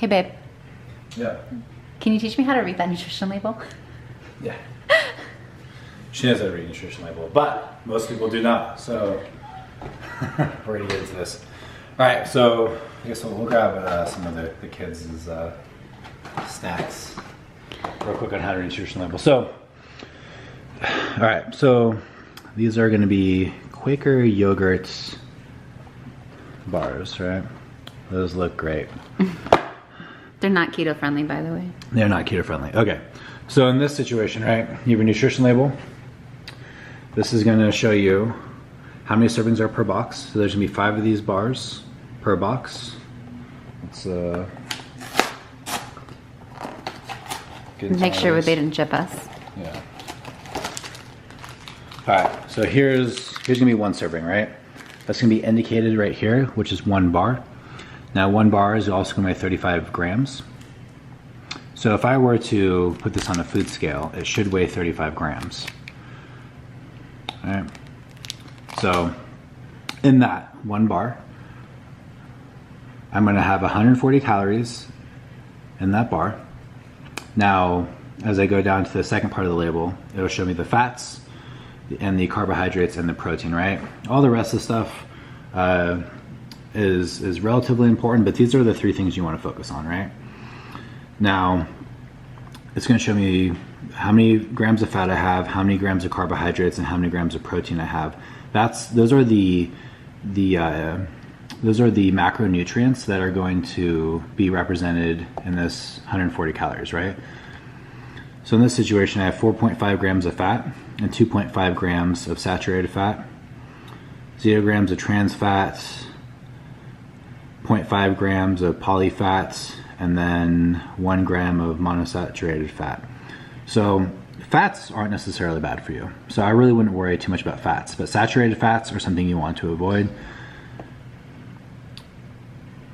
Hey, babe. Yeah. Can you teach me how to read that nutrition label? Yeah. She knows how to read a nutrition label, but most people do not. So we're gonna get into this. All right, so I guess we'll grab some of the kids' snacks real quick on how to read nutrition label. So, all right, so these are gonna be Quaker yogurt bars, right? Those look great. They're not keto friendly, by the way. They're not keto friendly. Okay, so in this situation, right, you have a nutrition label. This is going to show you how many servings are per box. So there's going to be 5 of these bars per box. Let's make sure they didn't chip us. Yeah. All right, so here's going to be 1 serving, right? That's going to be indicated right here, which is 1 bar. Now 1 bar is also going to be 35 grams. So if I were to put this on a food scale, it should weigh 35 grams. All right. So in that 1 bar, I'm going to have 140 calories in that bar. Now, as I go down to the second part of the label, it'll show me the fats and the carbohydrates and the protein, right? All the rest of the stuff is relatively important, but these are the 3 things you want to focus on, right? Now, it's going to show me how many grams of fat I have, how many grams of carbohydrates, and how many grams of protein I have. Those are the macronutrients that are going to be represented in this 140 calories, right? So in this situation, I have 4.5 grams of fat and 2.5 grams of saturated fat, 0 grams of trans fats, 0.5 grams of polyfats, and then 1 gram of monosaturated fat. So fats aren't necessarily bad for you. So I really wouldn't worry too much about fats, but saturated fats are something you want to avoid.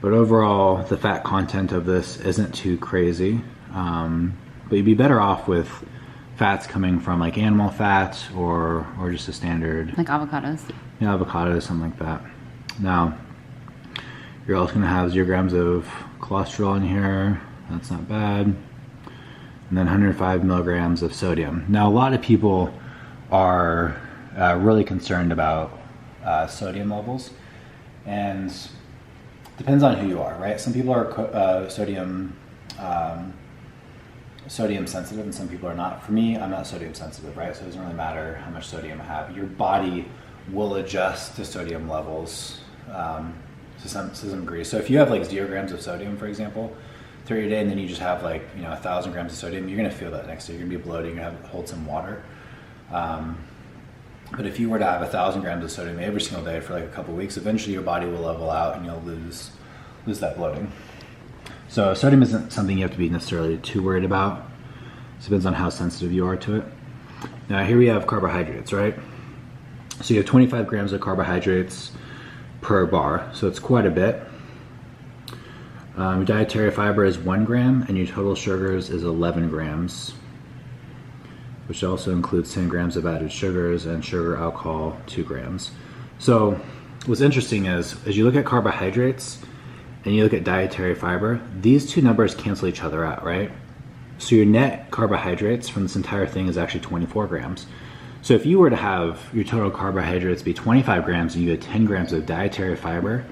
But overall, the fat content of this isn't too crazy. But you'd be better off with fats coming from like animal fat or just a standard. Like avocados. Yeah, avocados, something like that. Now, you're also gonna have 0 grams of cholesterol in here. That's not bad. And then 105 milligrams of sodium. Now, a lot of people are really concerned about sodium levels, and depends on who you are, right? Some people are sodium sensitive, and some people are not. For me, I'm not sodium sensitive, right? So it doesn't really matter how much sodium I have. Your body will adjust to sodium levels to some degree. So if you have like 0 grams of sodium, for example, through your day, and then you just have like 1,000 grams of sodium, you're gonna feel that next day. You're gonna be bloated. You're gonna have to hold some water. But if you were to have 1,000 grams of sodium every single day for like a couple of weeks, eventually your body will level out and you'll lose that bloating. So sodium isn't something you have to be necessarily too worried about. It depends on how sensitive you are to it. Now here we have carbohydrates, right? So you have 25 grams of carbohydrates per bar, so it's quite a bit. Your dietary fiber is 1 gram, and your total sugars is 11 grams, which also includes 10 grams of added sugars and sugar alcohol 2 grams. So what's interesting is, as you look at carbohydrates and you look at dietary fiber, these 2 numbers cancel each other out, right? So your net carbohydrates from this entire thing is actually 24 grams. So if you were to have your total carbohydrates be 25 grams and you had 10 grams of dietary fiber,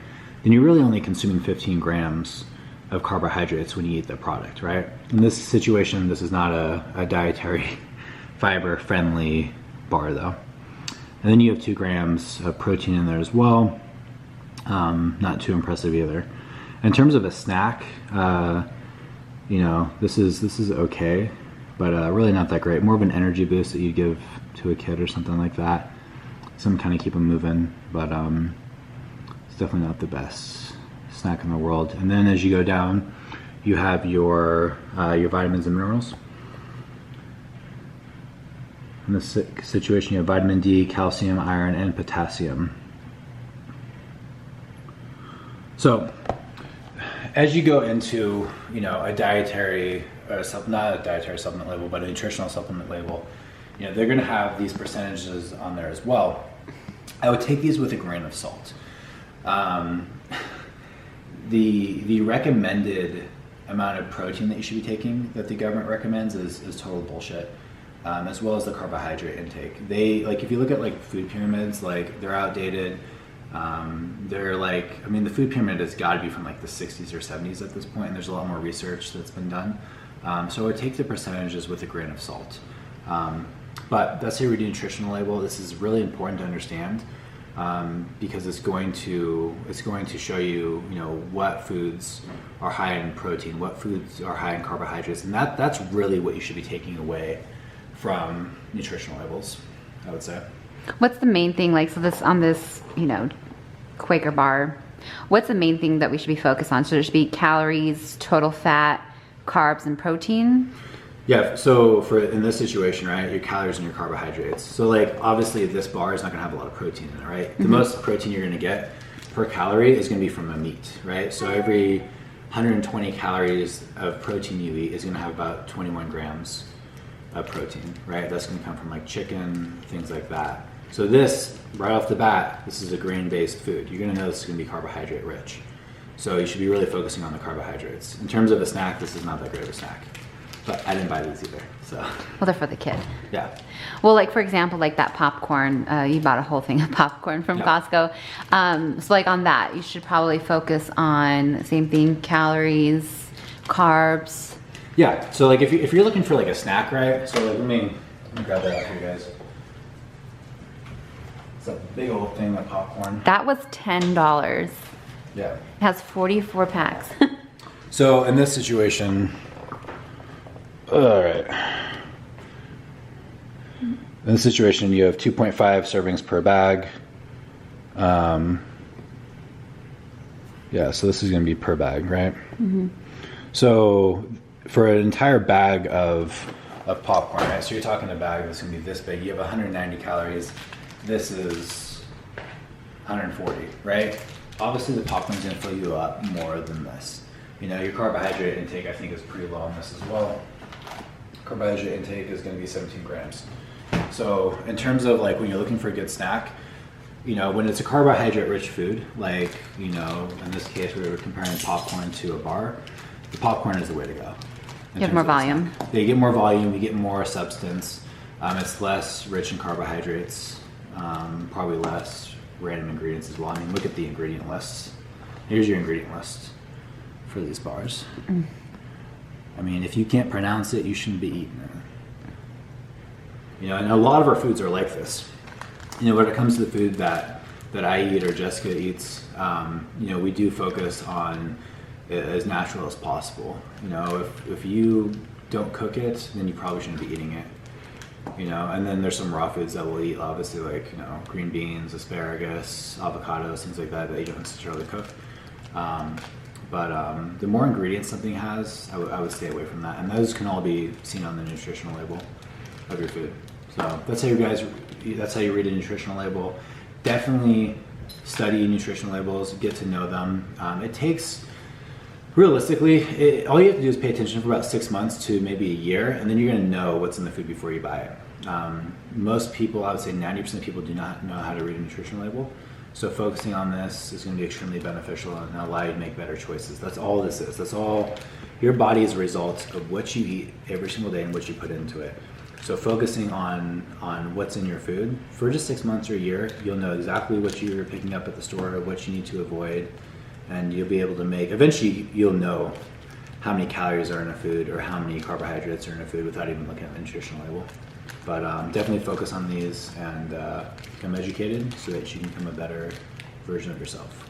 then you're really only consuming 15 grams of carbohydrates when you eat the product, right? In this situation, this is not a dietary fiber friendly bar though. And then you have 2 grams of protein in there as well. Not too impressive either. In terms of a snack, this is okay, but really not that great. More of an energy boost that you give to a kid or something like that. Some kind of keep them moving, but it's definitely not the best snack in the world. And then as you go down, you have your vitamins and minerals. In this situation, you have vitamin D, calcium, iron, and potassium. So as you go into a dietary not a dietary supplement label, but a nutritional supplement label, they're going to have these percentages on there as well. I would take these with a grain of salt. The recommended amount of protein that you should be taking that the government recommends is total bullshit. As well as the carbohydrate intake. They, like, if you look at like food pyramids, like they're outdated. They're like, I mean, the food pyramid has got to be from like the 60s or 70s at this point, and there's a lot more research that's been done. So I would take the percentages with a grain of salt. But that's how you read a nutritional label. This is really important to understand because it's going to show you, you know, what foods are high in protein, what foods are high in carbohydrates, and that's really what you should be taking away from nutritional labels, I would say. What's the main thing, like, so this, on this, you know, Quaker bar, what's the main thing that we should be focused on? Should there be calories, total fat, carbs, and protein? Yeah, so in this situation, right, your calories and your carbohydrates. So like, obviously this bar is not gonna have a lot of protein in it, right? The most protein you're gonna get per calorie is gonna be from a meat, right? So every 120 calories of protein you eat is gonna have about 21 grams of protein, right? That's gonna come from like chicken, things like that. So this, right off the bat, this is a grain-based food. You're gonna know this is gonna be carbohydrate rich. So you should be really focusing on the carbohydrates. In terms of a snack, this is not that great of a snack. But I didn't buy these either, so. Well, they're for the kid. Yeah. Well, like, for example, like that popcorn, you bought a whole thing of popcorn from Costco. So like on that, you should probably focus on, same thing, calories, carbs. Yeah, so like if you're looking for like a snack, right? So like let me grab that out for you guys. It's a big old thing of popcorn. That was $10. Yeah. It has 44 packs. So in this situation, all right. In this situation, you have 2.5 servings per bag. Yeah, so this is going to be per bag, right? Mm-hmm. So for an entire bag of popcorn, right? So you're talking a bag that's going to be this big. You have 190 calories. This is 140, right? Obviously, the popcorn's going to fill you up more than this. You know, your carbohydrate intake, I think, is pretty low on this as well. Carbohydrate intake is going to be 17 grams. So in terms of like when you're looking for a good snack, you know, when it's a carbohydrate-rich food, like, you know, in this case we were comparing popcorn to a bar, the popcorn is the way to go. You have more volume. Yeah, you get more volume, you get more substance. It's less rich in carbohydrates, probably less random ingredients as well. I mean, look at the ingredient lists. Here's your ingredient list for these bars. I mean, if you can't pronounce it, you shouldn't be eating it. You know, and a lot of our foods are like this. You know, when it comes to the food that I eat or Jessica eats, you know, we do focus on it as natural as possible. You know, if you don't cook it, then you probably shouldn't be eating it. You know, and then there's some raw foods that we'll eat, obviously, like, you know, green beans, asparagus, avocados, things like that you don't necessarily cook. But the more ingredients something has, I would stay away from that. And those can all be seen on the nutritional label of your food. So that's how you read a nutritional label. Definitely study nutritional labels, get to know them. It takes, realistically, all you have to do is pay attention for about 6 months to maybe a year, and then you're gonna know what's in the food before you buy it. Most people, I would say 90% of people do not know how to read a nutritional label. So focusing on this is going to be extremely beneficial and allow you to make better choices. That's all this is. That's all. Your body is a result of what you eat every single day and what you put into it. So focusing on what's in your food for just 6 months or a year, you'll know exactly what you're picking up at the store, what you need to avoid, and you'll be able to make, eventually you'll know how many calories are in a food or how many carbohydrates are in a food without even looking at the nutritional label. But definitely focus on these and become educated so that you can become a better version of yourself.